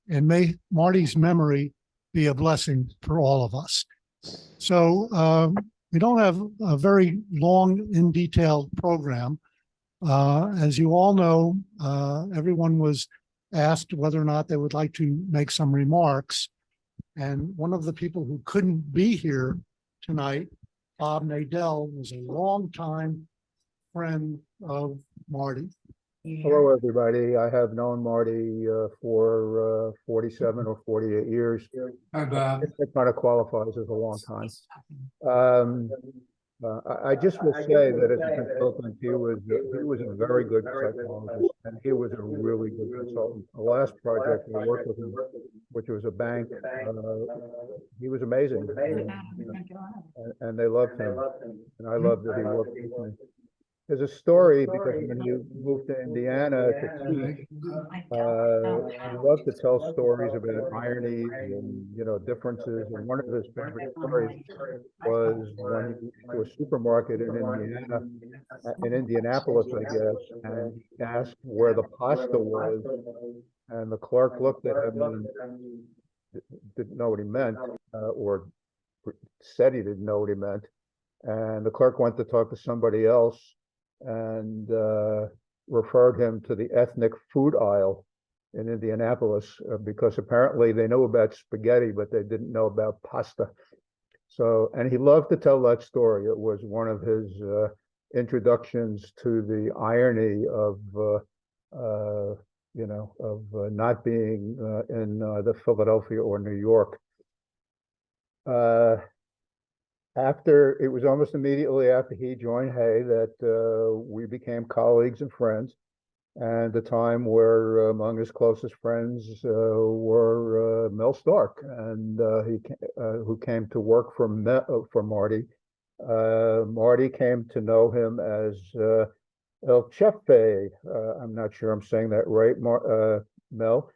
and may Marty's memory be a blessing for all of us. So we don't have a very long, in detailed program. As you all know, everyone was asked whether or not they would like to make some remarks. And one of the people who couldn't be here tonight, Bob Nadell, was a longtime friend of Marty. Hello, everybody. I have known Marty for 47 or 48 years. Hi, Bob. It kind of qualifies as a long time. I just will say that as a consultant, he was a very good psychologist, and he was a really good consultant. The last project we worked with him, which was a bank, he was amazing, and they loved him, and I loved that he worked with me. There's a story because when you moved to Indiana to teach, he loved to tell stories about ironies and differences. And one of his favorite stories was when he went to a supermarket in Indiana, in Indianapolis, I guess, and he asked where the pasta was, and the clerk looked at him and didn't know what he meant, or said he didn't know what he meant. And the clerk went to talk to somebody else and referred him to the ethnic food aisle in Indianapolis because apparently they knew about spaghetti, but they didn't know about pasta. So, and he loved to tell that story. It was one of his introductions to the irony of, not being in the Philadelphia or New York. After it was almost immediately after he joined Hay that we became colleagues and friends, and the time where among his closest friends were Mel Stark, and who came to work for Marty. Marty came to know him as El Chefe. I'm not sure I'm saying that right, Mel.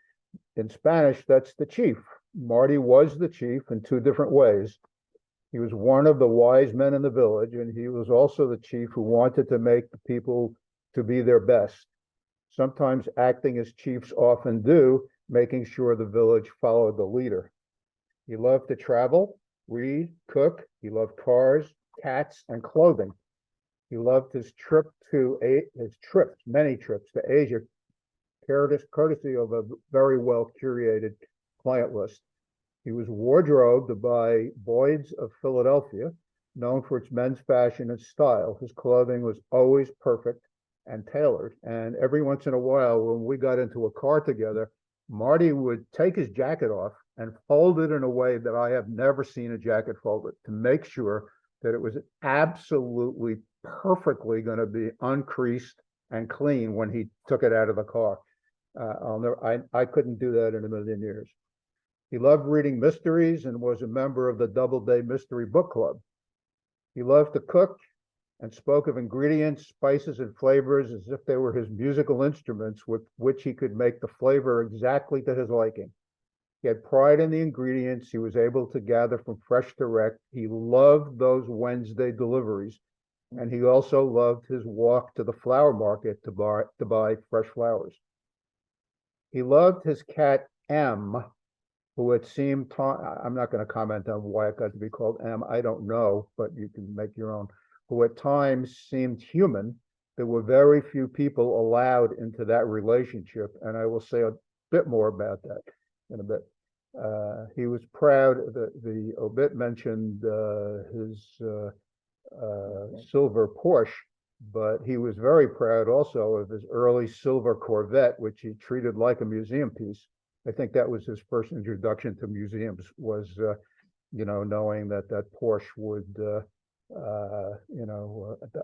In Spanish, that's the chief. Marty was the chief in two different ways. He was one of the wise men in the village, and he was also the chief who wanted to make the people to be their best, sometimes acting as chiefs often do, making sure the village followed the leader. He loved to travel, read, cook. He loved cars, cats, and clothing. He loved his many trips to Asia, courtesy of a very well curated client list. He was wardrobed by Boyd's of Philadelphia, known for its men's fashion and style. His clothing was always perfect and tailored. And every once in a while, when we got into a car together, Marty would take his jacket off and fold it in a way that I have never seen a jacket folded, to make sure that it was absolutely perfectly going to be uncreased and clean when he took it out of the car. I couldn't do that in a million years. He loved reading mysteries and was a member of the Doubleday Mystery Book Club. He loved to cook and spoke of ingredients, spices, and flavors as if they were his musical instruments with which he could make the flavor exactly to his liking. He had pride in the ingredients he was able to gather from Fresh Direct. He loved those Wednesday deliveries, and he also loved his walk to the flower market to buy fresh flowers. He loved his cat, M, who it seemed, I'm not going to comment on why it got to be called M, I don't know, but you can make your own, who at times seemed human. There were very few people allowed into that relationship, and I will say a bit more about that in a bit. He was proud, the obit mentioned his silver Porsche, but he was very proud also of his early silver Corvette, which he treated like a museum piece. I think that was his first introduction to museums, was, knowing that Porsche would,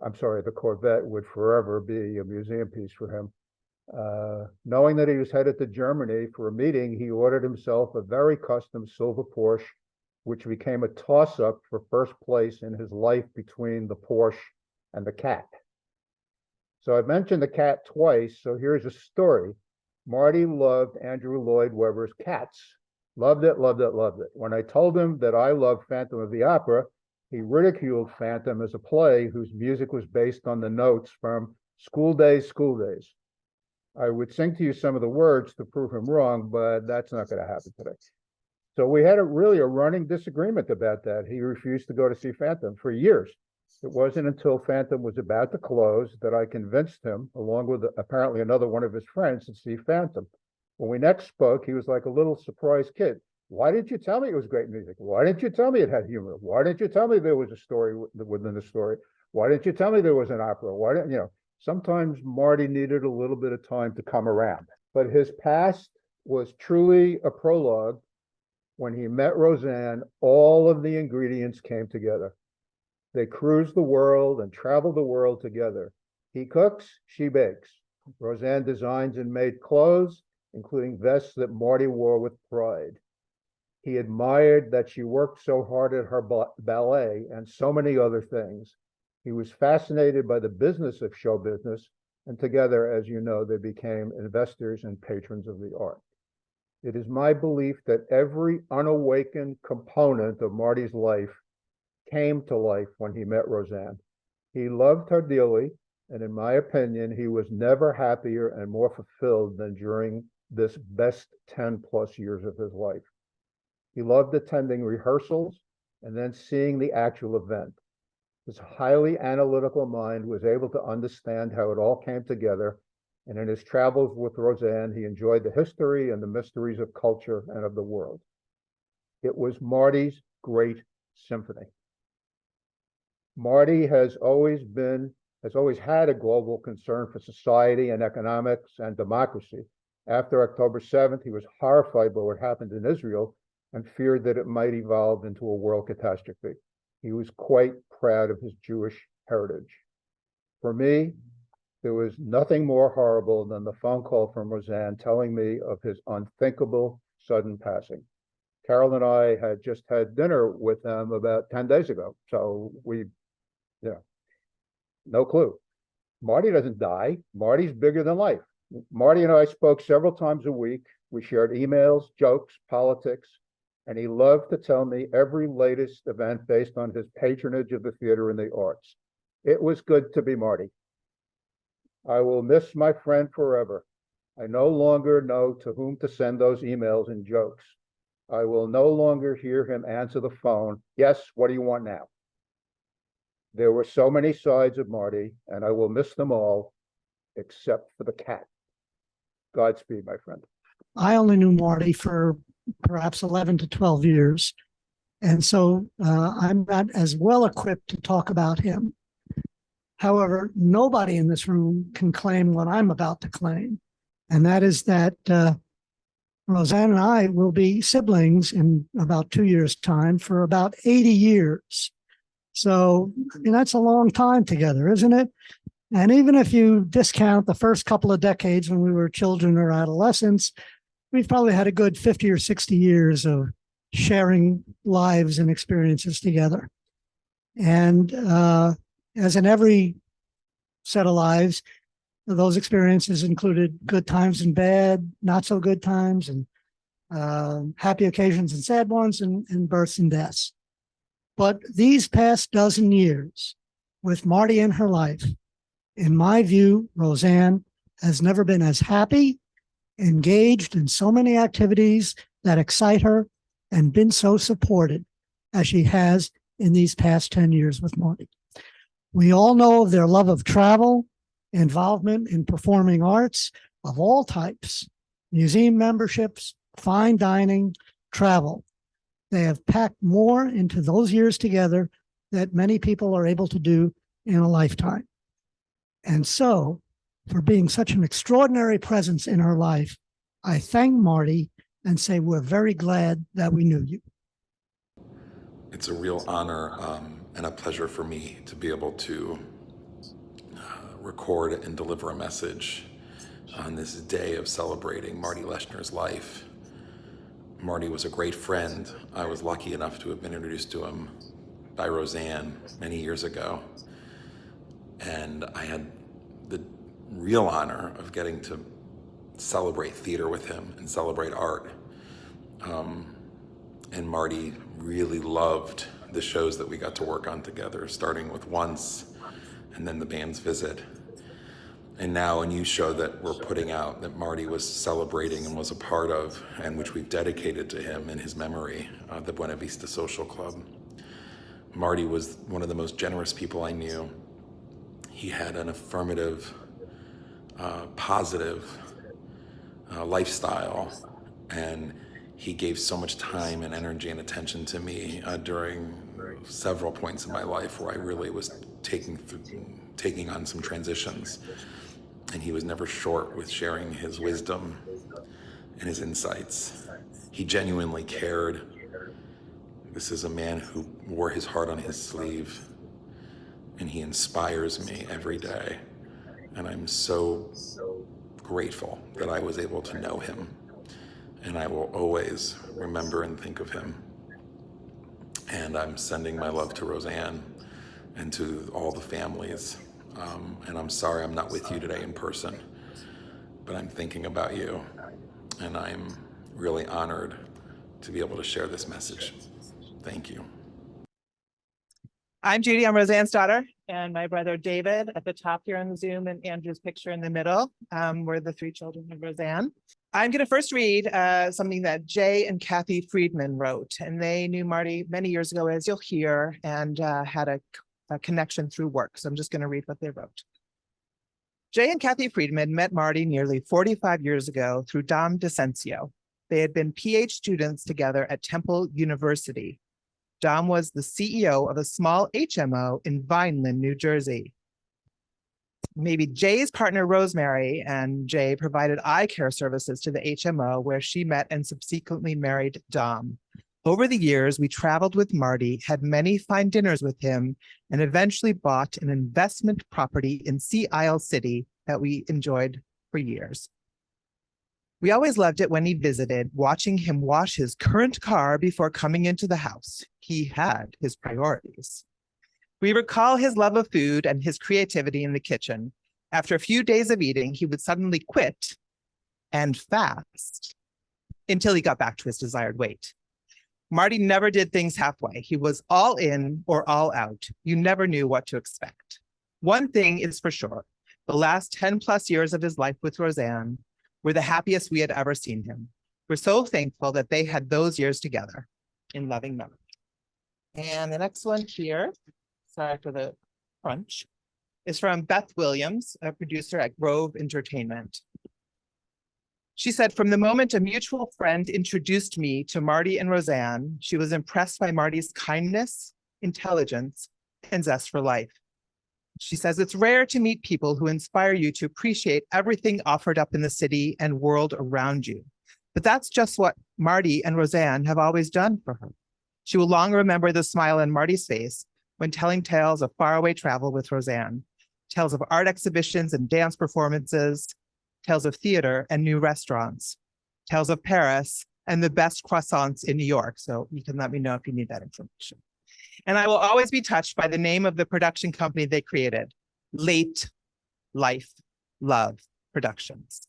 I'm sorry, the Corvette would forever be a museum piece for him. Knowing that he was headed to Germany for a meeting, he ordered himself a very custom silver Porsche, which became a toss-up for first place in his life between the Porsche and the cat. So I've mentioned the cat twice, so here's a story. Marty loved Andrew Lloyd Webber's Cats. Loved it, loved it, loved it. When I told him that I loved Phantom of the Opera, he ridiculed Phantom as a play whose music was based on the notes from School Days, School Days. I would sing to you some of the words to prove him wrong, but that's not going to happen today. So we had really a running disagreement about that. He refused to go to see Phantom for years. It wasn't until Phantom was about to close that I convinced him, along with apparently another one of his friends, to see Phantom. When we next spoke, he was like a little surprised kid. Why didn't you tell me it was great music? Why didn't you tell me it had humor? Why didn't you tell me there was a story within the story? Why didn't you tell me there was an opera? Why didn't, sometimes Marty needed a little bit of time to come around. But his past was truly a prologue. When he met Roseanne, all of the ingredients came together. They cruised the world and traveled the world together. He cooks, she bakes. Roseanne designs and made clothes, including vests that Marty wore with pride. He admired that she worked so hard at her ballet and so many other things. He was fascinated by the business of show business, and together, as you know, they became investors and patrons of the art. It is my belief that every unawakened component of Marty's life came to life when he met Roseanne. He loved her dearly, and in my opinion, he was never happier and more fulfilled than during this best 10 plus years of his life. He loved attending rehearsals and then seeing the actual event. His highly analytical mind was able to understand how it all came together, and in his travels with Roseanne, he enjoyed the history and the mysteries of culture and of the world. It was Marty's great symphony. Marty has always had a global concern for society and economics and democracy. After October 7th, he was horrified by what happened in Israel and feared that it might evolve into a world catastrophe. He was quite proud of his Jewish heritage. For me, there was nothing more horrible than the phone call from Roseanne telling me of his unthinkable sudden passing. Carol and I had just had dinner with them about 10 days ago. So no clue. Marty doesn't die. Marty's bigger than life. Marty and I spoke several times a week. We shared emails, jokes, politics, and he loved to tell me every latest event based on his patronage of the theater and the arts. It was good to be Marty. I will miss my friend forever. I no longer know to whom to send those emails and jokes. I will no longer hear him answer the phone. Yes, what do you want now? There were so many sides of Marty, and I will miss them all, except for the cat. Godspeed, my friend. I only knew Marty for perhaps 11 to 12 years. And so I'm not as well equipped to talk about him. However, nobody in this room can claim what I'm about to claim. And that is that Roseanne and I will be siblings in about 2 years' time for about 80 years. So, that's a long time together, isn't it? And even if you discount the first couple of decades when we were children or adolescents, we've probably had a good 50 or 60 years of sharing lives and experiences together. And as in every set of lives, those experiences included good times and bad, not so good times, and happy occasions and sad ones, and births and deaths. But these past dozen years with Marty in her life, in my view, Roseanne has never been as happy, engaged in so many activities that excite her, and been so supported as she has in these past 10 years with Marty. We all know of their love of travel, involvement in performing arts of all types, museum memberships, fine dining, travel. They have packed more into those years together that many people are able to do in a lifetime. And so, for being such an extraordinary presence in her life, I thank Marty and say we're very glad that we knew you. It's a real honor and a pleasure for me to be able to record and deliver a message on this day of celebrating Marty Leshner's life. Marty was a great friend. I was lucky enough to have been introduced to him by Roseanne many years ago. And I had the real honor of getting to celebrate theater with him and celebrate art. And Marty really loved the shows that we got to work on together, starting with Once and then The Band's Visit. And now a new show that we're putting out that Marty was celebrating and was a part of, and which we've dedicated to him in his memory, the Buena Vista Social Club. Marty was one of the most generous people I knew. He had an affirmative, positive lifestyle, and he gave so much time and energy and attention to me during several points in my life where I really was taking on some transitions. And he was never short with sharing his wisdom and his insights. He genuinely cared. This is a man who wore his heart on his sleeve, and he inspires me every day. And I'm so grateful that I was able to know him, and I will always remember and think of him. And I'm sending my love to Roseanne and to all the families. And I'm sorry I'm not with you today in person, but I'm thinking about you, and I'm really honored to be able to share this message. Thank you. I'm Judy, I'm Roseanne's daughter, and my brother David at the top here on the Zoom, and Andrew's picture in the middle. We're the three children of Roseanne. I'm going to first read something that Jay and Kathy Friedman wrote, and they knew Marty many years ago, as you'll hear, and had a connection through work. So I'm just going to read what they wrote. Jay and Kathy Friedman met Marty nearly 45 years ago through Dom DeCencio. They had been PhD students together at Temple University. Dom was the CEO of a small HMO in Vineland, New Jersey. Maybe Jay's partner, Rosemary, and Jay provided eye care services to the HMO where she met and subsequently married Dom. Over the years, we traveled with Marty, had many fine dinners with him, and eventually bought an investment property in Sea Isle City that we enjoyed for years. We always loved it when he visited, watching him wash his current car before coming into the house. He had his priorities. We recall his love of food and his creativity in the kitchen. After a few days of eating, he would suddenly quit and fast until he got back to his desired weight. Marty never did things halfway. He was all in or all out. You never knew what to expect. One thing is for sure, the last 10 plus years of his life with Roseanne were the happiest we had ever seen him. We're so thankful that they had those years together in loving memory. And the next one here, sorry for the crunch, is from Beth Williams, a producer at Grove Entertainment. She said, from the moment a mutual friend introduced me to Marty and Roseanne, she was impressed by Marty's kindness, intelligence, and zest for life. She says, it's rare to meet people who inspire you to appreciate everything offered up in the city and world around you. But that's just what Marty and Roseanne have always done for her. She will long remember the smile on Marty's face when telling tales of faraway travel with Roseanne, tales of art exhibitions and dance performances, tales of theater and new restaurants, tales of Paris and the best croissants in New York. So you can let me know if you need that information. And I will always be touched by the name of the production company they created, Late Life Love Productions.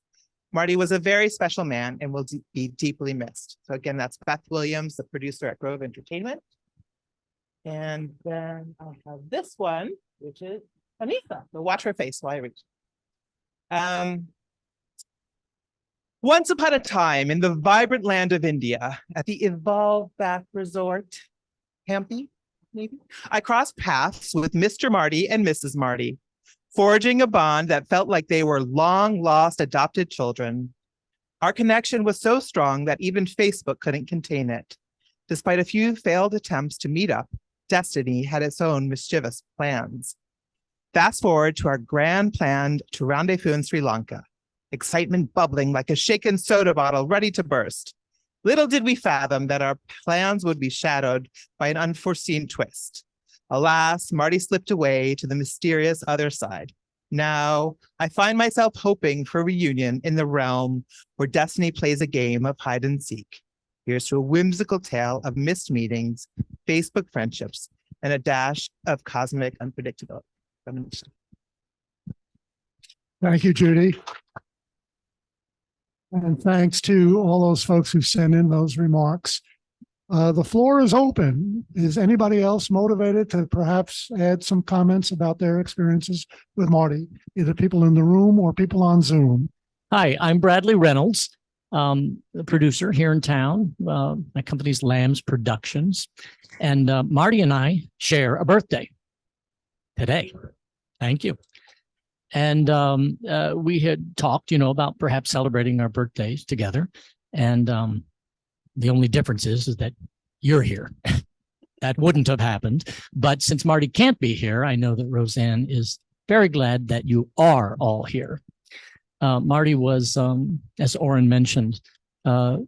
Marty was a very special man and will be deeply missed. So again, that's Beth Williams, the producer at Grove Entertainment. And then I have this one, which is Anissa. So watch her face while I read. Once upon a time in the vibrant land of India, at the Evolve Bath Resort, Hampi, maybe, I crossed paths with Mr. Marty and Mrs. Marty, forging a bond that felt like they were long-lost adopted children. Our connection was so strong that even Facebook couldn't contain it. Despite a few failed attempts to meet up, destiny had its own mischievous plans. Fast forward to our grand plan to rendezvous in Sri Lanka. Excitement bubbling like a shaken soda bottle ready to burst. Little did we fathom that our plans would be shadowed by an unforeseen twist. Alas, Marty slipped away to the mysterious other side. Now, I find myself hoping for a reunion in the realm where destiny plays a game of hide and seek. Here's to a whimsical tale of missed meetings, Facebook friendships, and a dash of cosmic unpredictability. Thank you, Judy. And thanks to all those folks who sent in those remarks. The floor is open. Is anybody else motivated to perhaps add some comments about their experiences with Marty, either people in the room or people on Zoom? Hi, I'm Bradley Reynolds, the producer here in town. My company's Lambs Productions. And Marty and I share a birthday today. Thank you. And we had talked, about perhaps celebrating our birthdays together. And the only difference is that you're here. That wouldn't have happened. But since Marty can't be here, I know that Roseanne is very glad that you are all here. Marty was, as Oren mentioned, a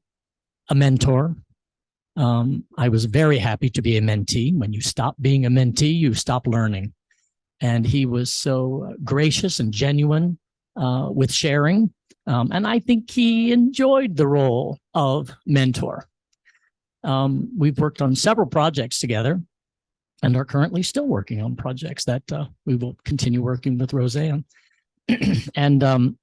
mentor. I was very happy to be a mentee. When you stop being a mentee, you stop learning. And he was so gracious and genuine with sharing. And I think he enjoyed the role of mentor. We've worked on several projects together and are currently still working on projects that we will continue working with Roseanne. And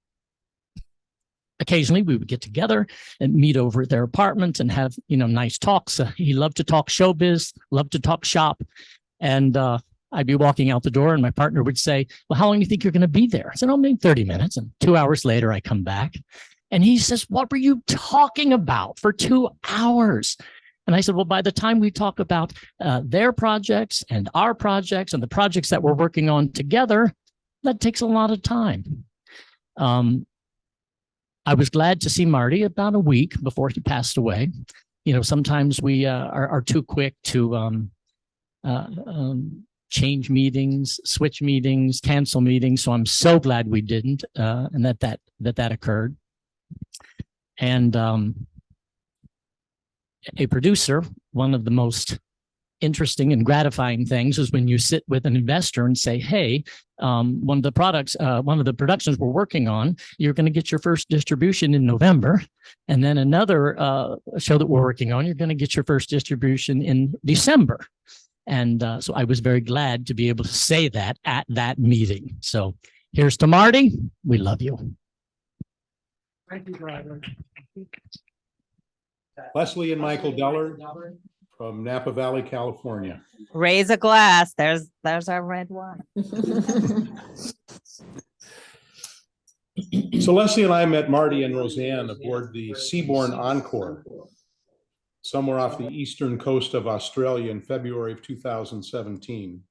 occasionally we would get together and meet over at their apartment and have, nice talks. He loved to talk showbiz, loved to talk shop. And I'd be walking out the door and my partner would say, well, how long do you think you're going to be there? I said, maybe 30 minutes. And 2 hours later, I come back and he says, what were you talking about for 2 hours? And I said, well, by the time we talk about their projects and our projects and the projects that we're working on together, that takes a lot of time. I was glad to see Marty about a week before he passed away. Sometimes we are too quick to change meetings, switch meetings, cancel meetings. So I'm so glad we didn't, and that occurred. And a producer, one of the most interesting and gratifying things is when you sit with an investor and say, hey, one of the productions we're working on, you're going to get your first distribution in November. And then another show that we're working on, you're going to get your first distribution in December. And so I was very glad to be able to say that at that meeting. So here's to Marty. We love you. Thank you, Bradley. Leslie and Michael Deller from Napa Valley, California. Raise a glass. There's our red wine. So Leslie and I met Marty and Roseanne aboard the Seabourn Encore, somewhere off the eastern coast of Australia in February of 2017.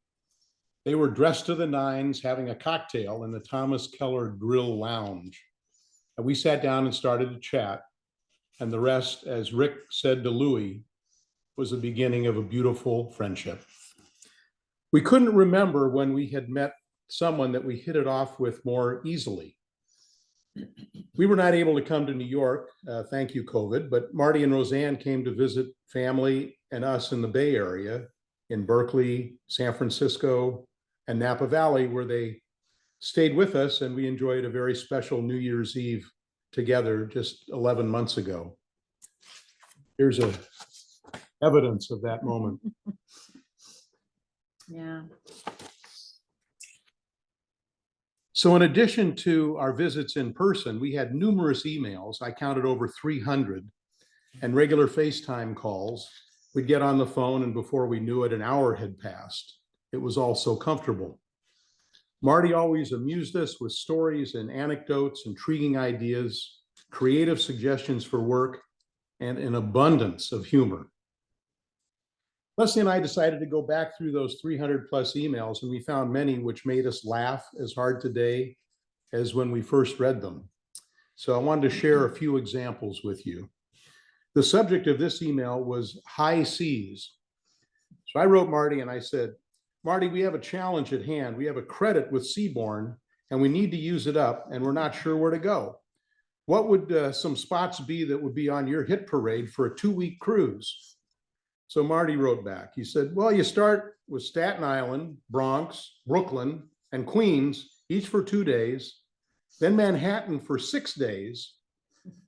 They were dressed to the nines, having a cocktail in the Thomas Keller Grill Lounge. And we sat down and started to chat. And the rest, as Rick said to Louis, was the beginning of a beautiful friendship. We couldn't remember when we had met someone that we hit it off with more easily. We were not able to come to New York, thank you, COVID, but Marty and Roseanne came to visit family and us in the Bay Area, in Berkeley, San Francisco, and Napa Valley, where they stayed with us, and we enjoyed a very special New Year's Eve together just 11 months ago. Here's a evidence of that moment. Yeah. So in addition to our visits in person, we had numerous emails. I counted over 300, and regular FaceTime calls. We'd get on the phone, and before we knew it, an hour had passed. It was all so comfortable. Marty always amused us with stories and anecdotes, intriguing ideas, creative suggestions for work, and an abundance of humor. Leslie and I decided to go back through those 300 plus emails, and we found many which made us laugh as hard today as when we first read them. So I wanted to share a few examples with you. The subject of this email was high seas. So I wrote Marty and I said, Marty, we have a challenge at hand. We have a credit with Seabourn and we need to use it up and we're not sure where to go. What would some spots be that would be on your hit parade for a 2-week cruise? So Marty wrote back. He said, well, you start with Staten Island, Bronx, Brooklyn, and Queens, each for 2 days, then Manhattan for 6 days,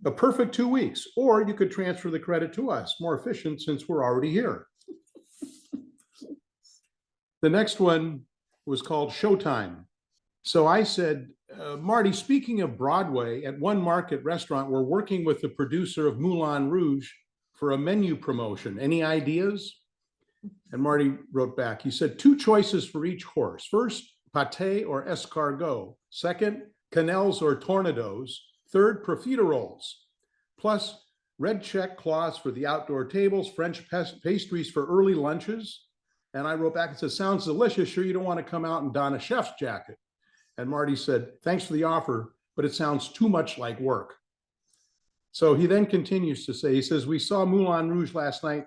a perfect 2 weeks. Or you could transfer the credit to us, more efficient since we're already here. The next one was called Showtime. So I said, Marty, speaking of Broadway, at One Market Restaurant, we're working with the producer of Moulin Rouge for for a menu promotion. Any ideas? And Marty wrote back, he said, 2 choices for each course. First, pate or escargot. Second, quenelles or tornadoes. Third, profiteroles. Plus red check cloths for the outdoor tables, French pastries for early lunches. And I wrote back and said, sounds delicious. Sure you don't want to come out and don a chef's jacket? And Marty said, thanks for the offer, but it sounds too much like work. So he then continues to say, he says, we saw Moulin Rouge last night.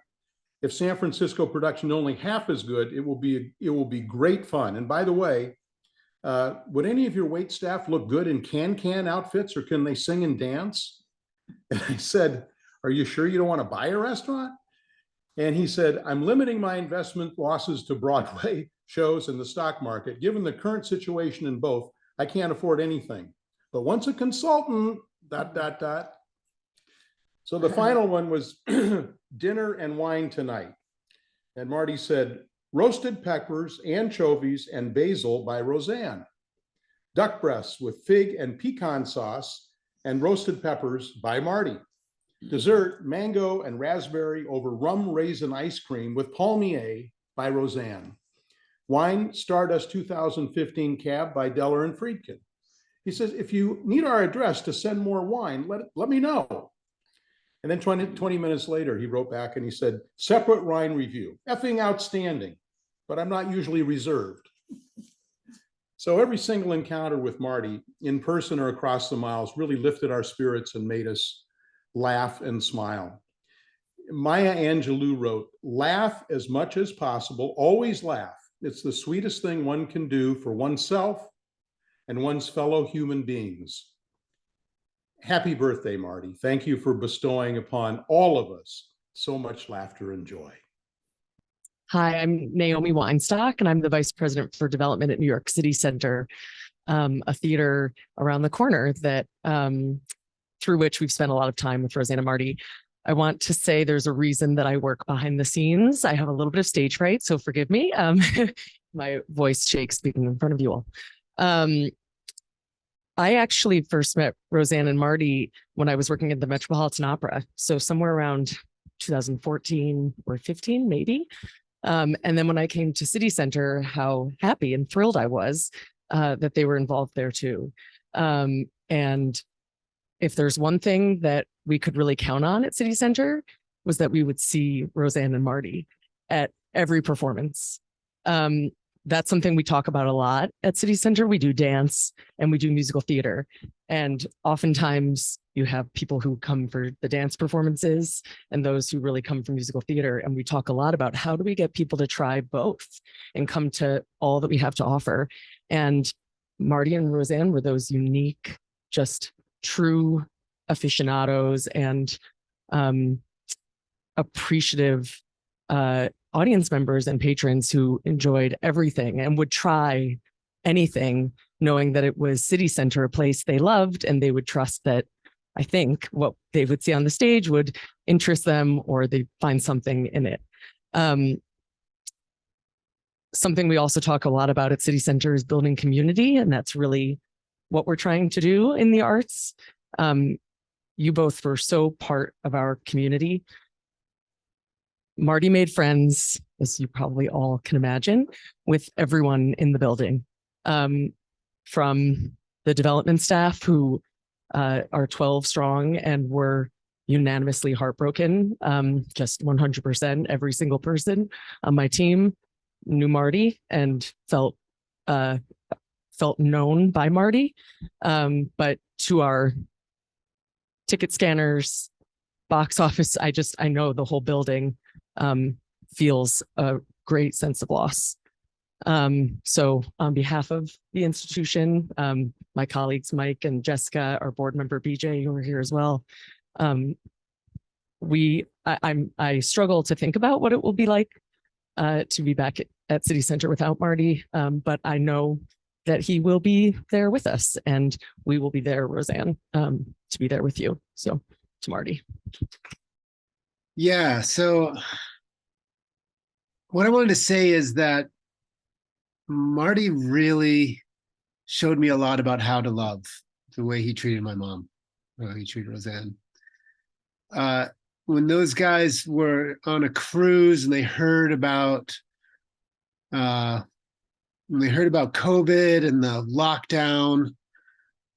If San Francisco production only half as good, it will be great fun. And by the way, would any of your wait staff look good in can outfits, or can they sing and dance? And I said, are you sure you don't want to buy a restaurant? And he said, I'm limiting my investment losses to Broadway shows and the stock market. Given the current situation in both, I can't afford anything. But once a consultant, ... So the final one was dinner and wine tonight. And Marty said, roasted peppers, anchovies, and basil by Roseanne. Duck breasts with fig and pecan sauce and roasted peppers by Marty. Dessert, mango and raspberry over rum raisin ice cream with palmier by Roseanne. Wine, Stardust 2015 Cab by Deller and Friedkin. He says, if you need our address to send more wine, let me know. And then 20 minutes later, he wrote back and he said, separate wine review, effing outstanding, but I'm not usually reserved. So every single encounter with Marty, in person or across the miles, really lifted our spirits and made us laugh and smile. Maya Angelou wrote, laugh as much as possible, always laugh. It's the sweetest thing one can do for oneself and one's fellow human beings. Happy birthday, Marty. Thank you for bestowing upon all of us so much laughter and joy. Hi, I'm Naomi Weinstock, and I'm the Vice President for Development at New York City Center, a theater around the corner that through which we've spent a lot of time with Roseanne and Marty. I want to say there's a reason that I work behind the scenes. I have a little bit of stage fright, so forgive me. My voice shakes speaking in front of you all. I actually first met Roseanne and Marty when I was working at the Metropolitan Opera. So somewhere around 2014 or 15, maybe. And then when I came to City Center, how happy and thrilled I was that they were involved there too. And if there's one thing that we could really count on at City Center was that we would see Roseanne and Marty at every performance. That's something we talk about a lot at City Center. We do dance and we do musical theater. And oftentimes you have people who come for the dance performances and those who really come for musical theater. And we talk a lot about how do we get people to try both and come to all that we have to offer. And Marty and Roseanne were those unique, just true aficionados and appreciative audience members and patrons who enjoyed everything and would try anything, knowing that it was City Center, a place they loved, and they would trust that, I think, what they would see on the stage would interest them or they'd find something in it. Something we also talk a lot about at City Center is building community, and that's really what we're trying to do in the arts. You both were so part of our community. Marty made friends, as you probably all can imagine, with everyone in the building, from the development staff who are 12 strong and were unanimously heartbroken. Just 100%, every single person on my team knew Marty and felt known by Marty. But to our ticket scanners, box office, I know the whole building feels a great sense of loss. So on behalf of the institution, my colleagues, Mike and Jessica, our board member, BJ, who are here as well. I struggle to think about what it will be like to be back at City Center without Marty, but I know that he will be there with us and we will be there, Roseanne, to be there with you. So to Marty. Yeah, so what I wanted to say is that Marty really showed me a lot about how to love, the way he treated my mom, the way he treated Roseanne. when those guys were on a cruise and they heard about when they heard about COVID and the lockdown,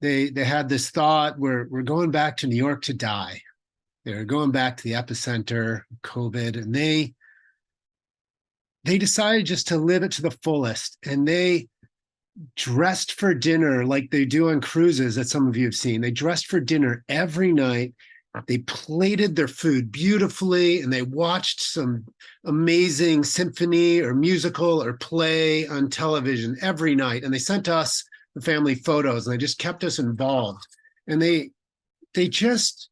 they had this thought, we're going back to New York to die. They're going back to the epicenter of COVID, and they decided just to live it to the fullest. And they dressed for dinner like they do on cruises that some of you have seen. They dressed for dinner every night. They plated their food beautifully, and they watched some amazing symphony or musical or play on television every night. And they sent us the family photos, and they just kept us involved. And they just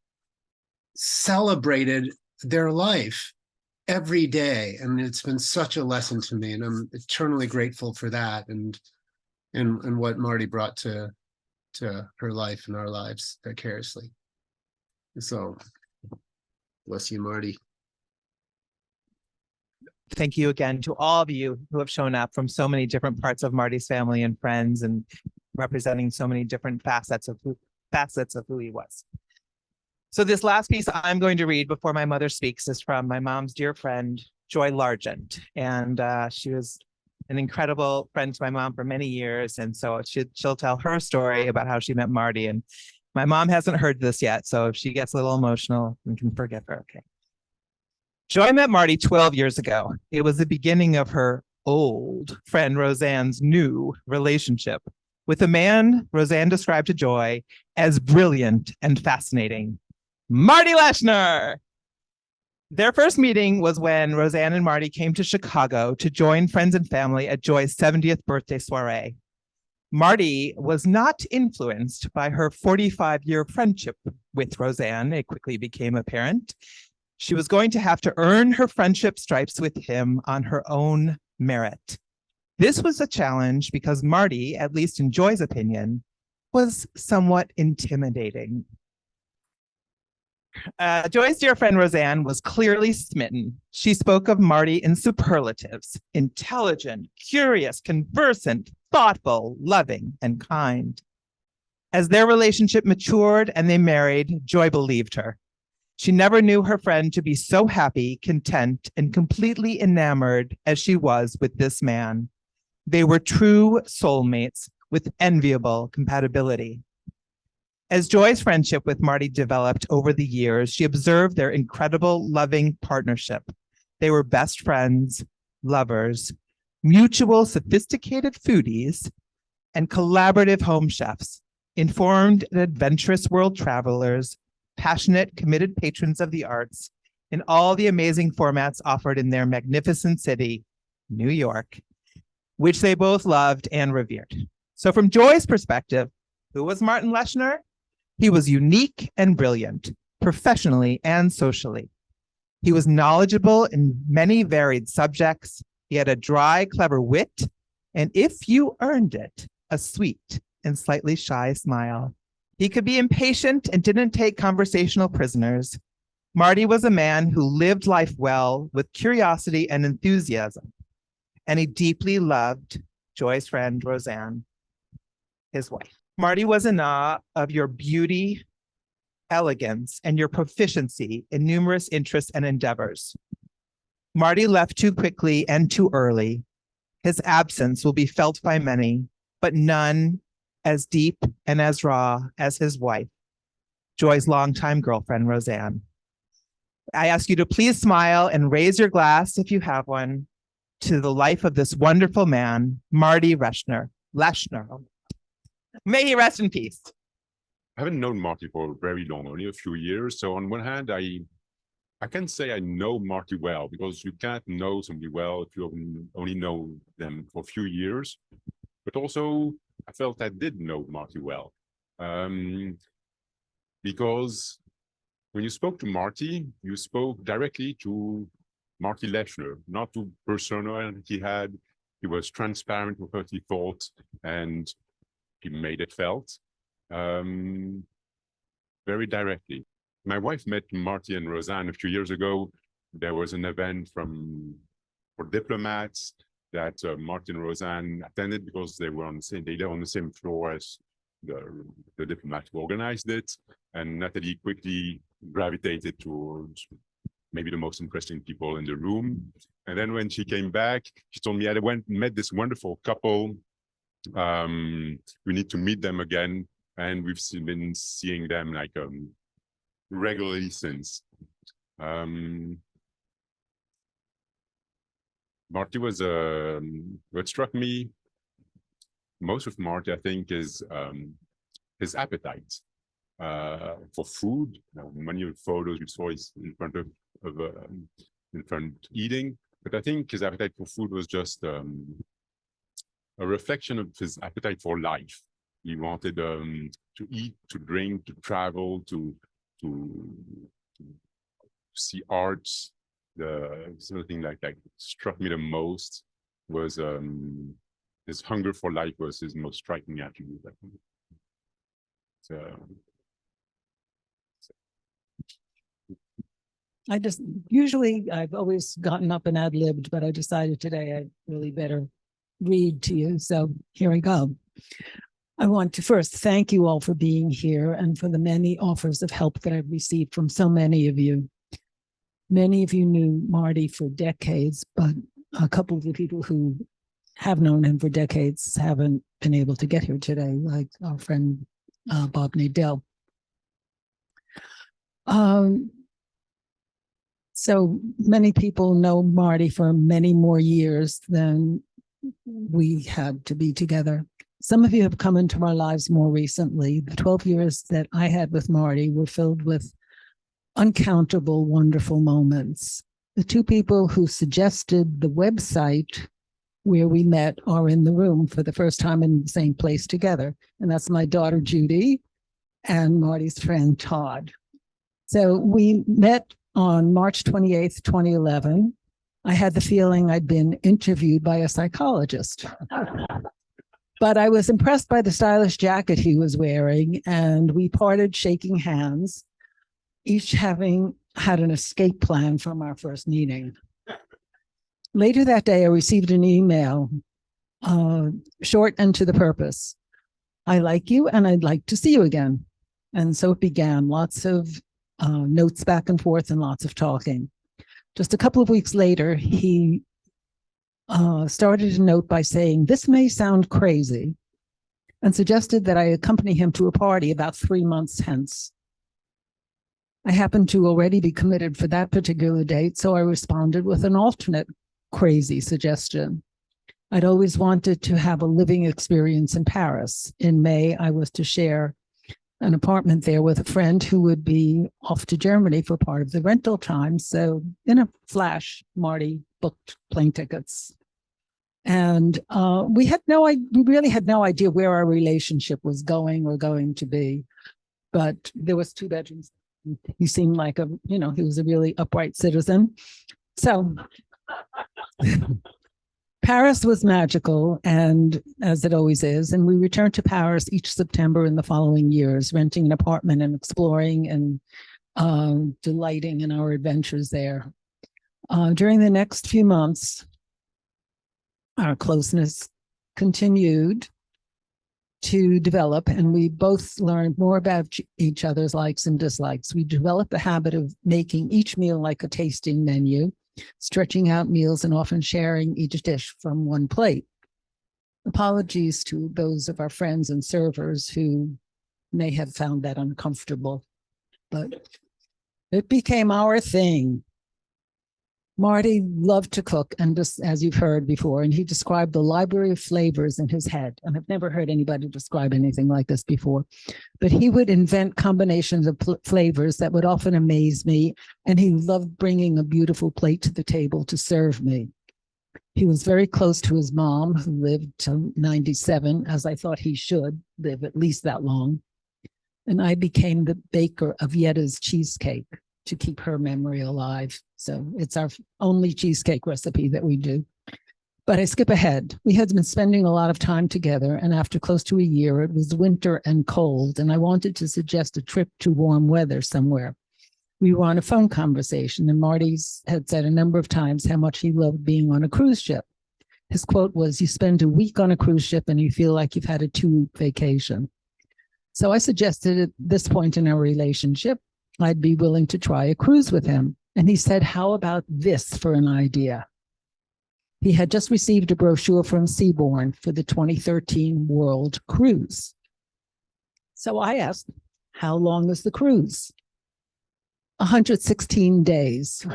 celebrated their life every day. And it's been such a lesson to me, and I'm eternally grateful for that and what Marty brought to her life and our lives vicariously. So bless you, Marty. Thank you again to all of you who have shown up from so many different parts of Marty's family and friends, and representing so many different facets of who he was. So this last piece I'm going to read before my mother speaks is from my mom's dear friend, Joy Largent. And she was an incredible friend to my mom for many years. And so she'll tell her story about how she met Marty. And my mom hasn't heard this yet, so if she gets a little emotional, we can forgive her, okay? Joy met Marty 12 years ago. It was the beginning of her old friend Roseanne's new relationship with a man Roseanne described to Joy as brilliant and fascinating, Marty Leshner. Their first meeting was when Roseanne and Marty came to Chicago to join friends and family at Joy's 70th birthday soiree. Marty was not influenced by her 45-year friendship with Roseanne. It quickly became apparent she was going to have to earn her friendship stripes with him on her own merit. This was a challenge because Marty, at least in Joy's opinion, was somewhat intimidating. Joy's dear friend Roseanne was clearly smitten. She spoke of Marty in superlatives: intelligent, curious, conversant, thoughtful, loving, and kind. As their relationship matured and they married, Joy believed her. She never knew her friend to be so happy, content, and completely enamored as she was with this man. They were true soulmates with enviable compatibility. As Joy's friendship with Marty developed over the years, she observed their incredible, loving partnership. They were best friends, lovers, mutual sophisticated foodies, and collaborative home chefs, informed and adventurous world travelers, passionate, committed patrons of the arts in all the amazing formats offered in their magnificent city, New York, which they both loved and revered. So from Joy's perspective, who was Martin Leshner? He was unique and brilliant, professionally and socially. He was knowledgeable in many varied subjects. He had a dry, clever wit, and if you earned it, a sweet and slightly shy smile. He could be impatient and didn't take conversational prisoners. Marty was a man who lived life well with curiosity and enthusiasm, and he deeply loved Joy's friend, Roseanne, his wife. Marty was in awe of your beauty, elegance, and your proficiency in numerous interests and endeavors. Marty left too quickly and too early. His absence will be felt by many, but none as deep and as raw as his wife, Joy's longtime girlfriend, Roseanne. I ask you to please smile and raise your glass, if you have one, to the life of this wonderful man, Marty Leshner. May he rest in peace. I haven't known Marty for very long, only a few years. So on one hand, I can say I know Marty well, because you can't know somebody well if you only know them for a few years. But also, I felt I did know Marty well. Because when you spoke to Marty, you spoke directly to Marty Leshner, not to persona he had. He was transparent with what he thought, and he made it felt very directly. My wife met Marty and Roseanne a few years ago. There was an event for diplomats that Marty and Roseanne attended because they were on the same floor as the diplomat who organized it. And Natalie quickly gravitated towards maybe the most interesting people in the room. And then when she came back, she told me, I met this wonderful couple. We need to meet them again. And we've been seeing them like regularly since. Marty was, what struck me most with Marty, I think, is his appetite for food. Many of the photos we saw is in front of eating, but I think his appetite for food was just a reflection of his appetite for life. He wanted to eat, to drink, to travel, to see arts. The something like that struck me the most was his hunger for life was his most striking attribute, I think. I've always gotten up and ad-libbed, but I decided today I really better read to you. So here I go. I want to first thank you all for being here and for the many offers of help that I've received from so many of you. Many of you knew Marty for decades, but a couple of the people who have known him for decades haven't been able to get here today, like our friend Bob Nadell. So many people know Marty for many more years than we had to be together. Some of you have come into our lives more recently. The 12 years that I had with Marty were filled with uncountable, wonderful moments. The two people who suggested the website where we met are in the room for the first time in the same place together. And that's my daughter, Judy, and Marty's friend, Todd. So we met on March 28th, 2011. I had the feeling I'd been interviewed by a psychologist. But I was impressed by the stylish jacket he was wearing, and we parted shaking hands, each having had an escape plan from our first meeting. Later that day, I received an email, short and to the purpose. I like you and I'd like to see you again. And so it began, lots of notes back and forth and lots of talking. Just a couple of weeks later, he started a note by saying, "This may sound crazy," and suggested that I accompany him to a party about 3 months hence. I happened to already be committed for that particular date, so I responded with an alternate crazy suggestion. I'd always wanted to have a living experience in Paris. In May, I was to share an apartment there with a friend who would be off to Germany for part of the rental time. So in a flash, Marty booked plane tickets. And we really had no idea where our relationship was going or going to be. But there was 2 bedrooms. He seemed like he was a really upright citizen. So Paris was magical, and as it always is, and we returned to Paris each September in the following years, renting an apartment and exploring and delighting in our adventures there. During the next few months, our closeness continued to develop, and we both learned more about each other's likes and dislikes. We developed the habit of making each meal like a tasting menu, stretching out meals and often sharing each dish from one plate. Apologies to those of our friends and servers who may have found that uncomfortable, but it became our thing. Marty loved to cook, and just as you've heard before, and he described the library of flavors in his head. And I've never heard anybody describe anything like this before. But he would invent combinations of flavors that would often amaze me, and he loved bringing a beautiful plate to the table to serve me. He was very close to his mom, who lived till 97, as I thought he should live at least that long. And I became the baker of Yetta's cheesecake to keep her memory alive. So it's our only cheesecake recipe that we do. But I skip ahead. We had been spending a lot of time together, and after close to a year, it was winter and cold, and I wanted to suggest a trip to warm weather somewhere. We were on a phone conversation, and Marty had said a number of times how much he loved being on a cruise ship. His quote was, "You spend a week on a cruise ship and you feel like you've had a 2-week vacation." So I suggested at this point in our relationship, I'd be willing to try a cruise with him. And he said, how about this for an idea? He had just received a brochure from Seabourn for the 2013 World Cruise. So I asked, how long is the cruise? 116 days.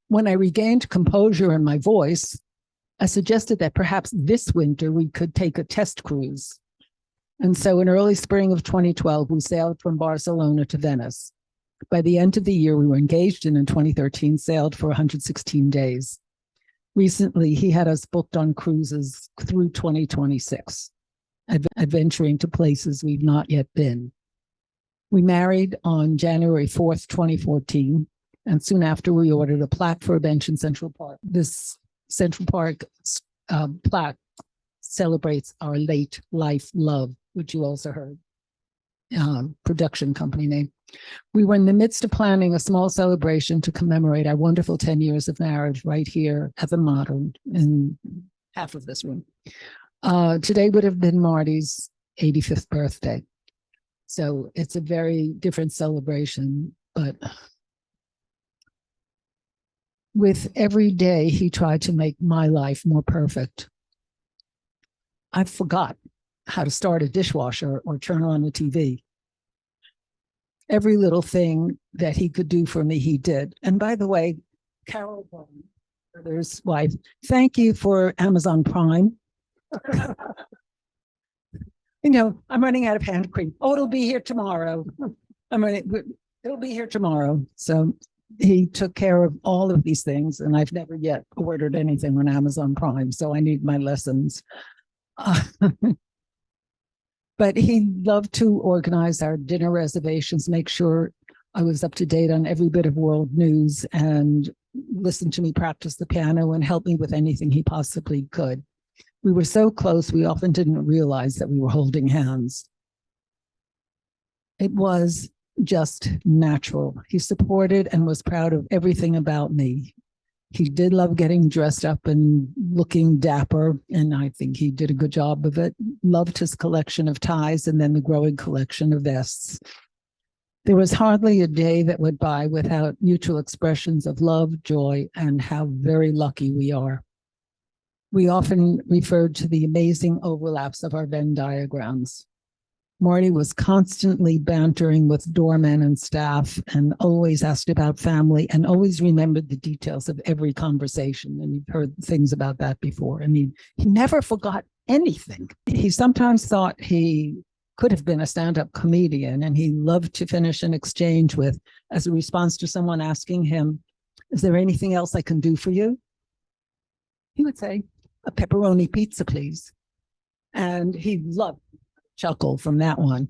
When I regained composure in my voice, I suggested that perhaps this winter we could take a test cruise. And so in early spring of 2012, we sailed from Barcelona to Venice. By the end of the year we were engaged in 2013, sailed for 116 days. Recently, he had us booked on cruises through 2026, adventuring to places we've not yet been. We married on January 4th, 2014, and soon after we ordered a plaque for a bench in Central Park. This Central Park plaque celebrates our late life love, which you also heard, production company name. We were in the midst of planning a small celebration to commemorate our wonderful 10 years of marriage right here at the Modern in half of this room. Today would have been Marty's 85th birthday. So it's a very different celebration, but with every day, he tried to make my life more perfect. I forgot how to start a dishwasher or turn on a TV. Every little thing that he could do for me, he did. And by the way, Carol, brother's wife, thank you for Amazon Prime. You know, I'm running out of hand cream. Oh, it'll be here tomorrow. It'll be here tomorrow. So he took care of all of these things, and I've never yet ordered anything on Amazon Prime, so I need my lessons. But he loved to organize our dinner reservations, make sure I was up to date on every bit of world news, and listen to me practice the piano and help me with anything he possibly could. We were so close, we often didn't realize that we were holding hands. It was just natural. He supported and was proud of everything about me. He did love getting dressed up and looking dapper, and I think he did a good job of it. Loved his collection of ties and then the growing collection of vests. There was hardly a day that went by without mutual expressions of love, joy, and how very lucky we are. We often referred to the amazing overlaps of our Venn diagrams. Marty was constantly bantering with doormen and staff and always asked about family and always remembered the details of every conversation. And you've heard things about that before. I mean, he never forgot anything. He sometimes thought he could have been a stand-up comedian, and he loved to finish an exchange with, as a response to someone asking him, is there anything else I can do for you? He would say, a pepperoni pizza, please. And he loved chuckle from that one.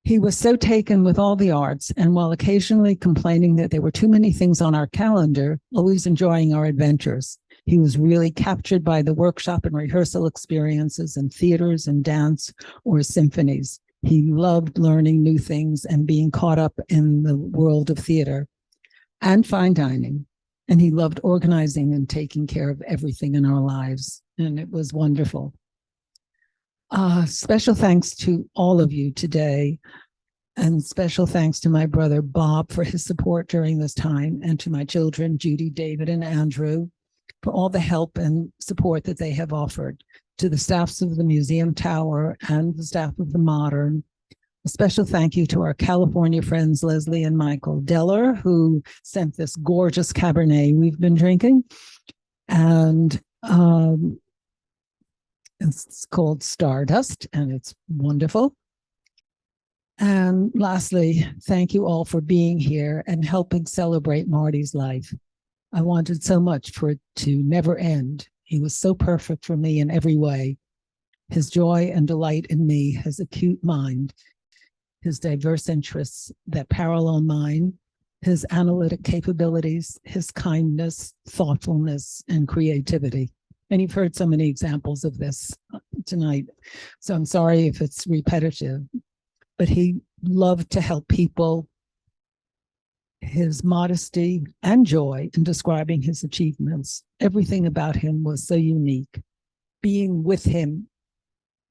He was so taken with all the arts, and while occasionally complaining that there were too many things on our calendar, always enjoying our adventures. He was really captured by the workshop and rehearsal experiences in theaters and dance or symphonies. He loved learning new things and being caught up in the world of theater and fine dining. And he loved organizing and taking care of everything in our lives. And it was wonderful. Special thanks to all of you today. And special thanks to my brother, Bob, for his support during this time, and to my children, Judy, David, and Andrew, for all the help and support that they have offered. To the staffs of the Museum Tower and the staff of the Modern. A special thank you to our California friends, Leslie and Michael Deller, who sent this gorgeous Cabernet we've been drinking. And it's called Stardust, and it's wonderful. And lastly, thank you all for being here and helping celebrate Marty's life. I wanted so much for it to never end. He was so perfect for me in every way. His joy and delight in me, his acute mind, his diverse interests that parallel mine, his analytic capabilities, his kindness, thoughtfulness, and creativity. And you've heard so many examples of this tonight, so I'm sorry if it's repetitive, but he loved to help people. His modesty and joy in describing his achievements, everything about him was so unique. Being with him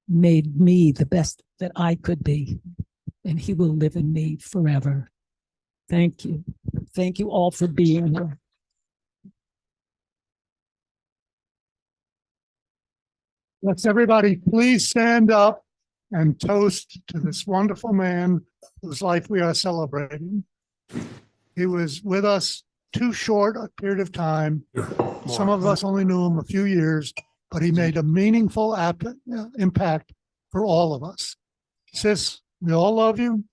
made me the best that I could be, and he will live in me forever. Thank you. Thank you all for being here. Let's everybody please stand up and toast to this wonderful man whose life we are celebrating. He was with us too short a period of time. Some of us only knew him a few years, but he made a meaningful impact for all of us. Sis, we all love you.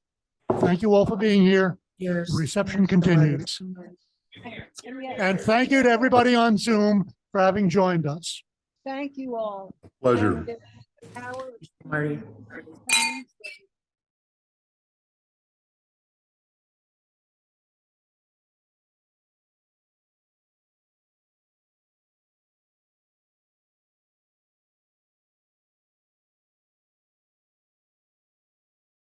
Thank you all for being here. The reception continues. And thank you to everybody on Zoom for having joined us. Thank you all. Pleasure. Howard. Marty.